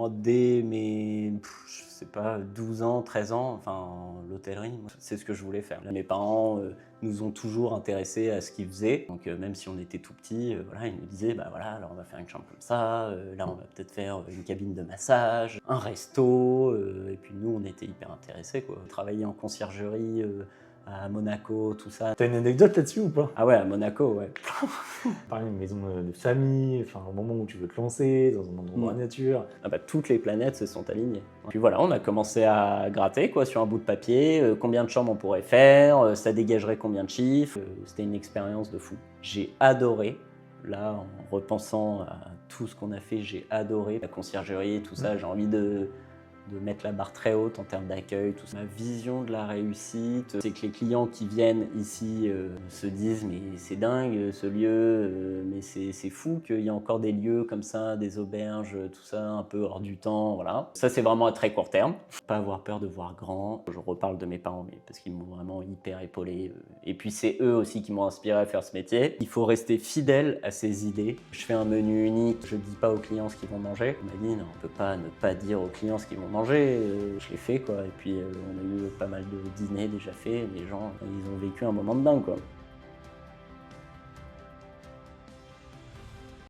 Moi, dès mes, je sais pas, 12 ans, 13 ans, enfin, l'hôtellerie, c'est ce que je voulais faire. Mes parents nous ont toujours intéressés à ce qu'ils faisaient. Donc, même si on était tout petits, voilà, ils nous disaient, bah voilà, alors on va faire une chambre comme ça, là, on va peut-être faire une cabine de massage, un resto. Et puis, nous, on était hyper intéressés, quoi. Travailler en conciergerie à Monaco, tout ça. T'as une anecdote là-dessus ou pas? Ah ouais, à Monaco, ouais. Parler d'une maison de famille, enfin, au moment où tu veux te lancer, dans un endroit nature. Ah bah, toutes les planètes se sont alignées. Puis voilà, on a commencé à gratter quoi, sur un bout de papier, combien de chambres on pourrait faire, ça dégagerait combien de chiffres. C'était une expérience de fou. J'ai adoré, là, en repensant à tout ce qu'on a fait, j'ai adoré la conciergerie et tout ça. J'ai envie de mettre la barre très haute en termes d'accueil, tout ça. Ma vision de la réussite, c'est que les clients qui viennent ici se disent mais c'est dingue ce lieu, mais c'est fou qu'il y ait encore des lieux comme ça, des auberges, tout ça, un peu hors du temps, voilà. Ça c'est vraiment à très court terme. Pas avoir peur de voir grand. Je reparle de mes parents, mais parce qu'ils m'ont vraiment hyper épaulé. Et puis c'est eux aussi qui m'ont inspiré à faire ce métier. Il faut rester fidèle à ses idées. Je fais un menu unique, je dis pas aux clients ce qu'ils vont manger. On m'a dit non, on peut pas ne pas dire aux clients ce qu'ils vont manger. Je l'ai fait quoi. Et puis on a eu pas mal de dîners déjà faits. Les gens, ils ont vécu un moment de dingue quoi.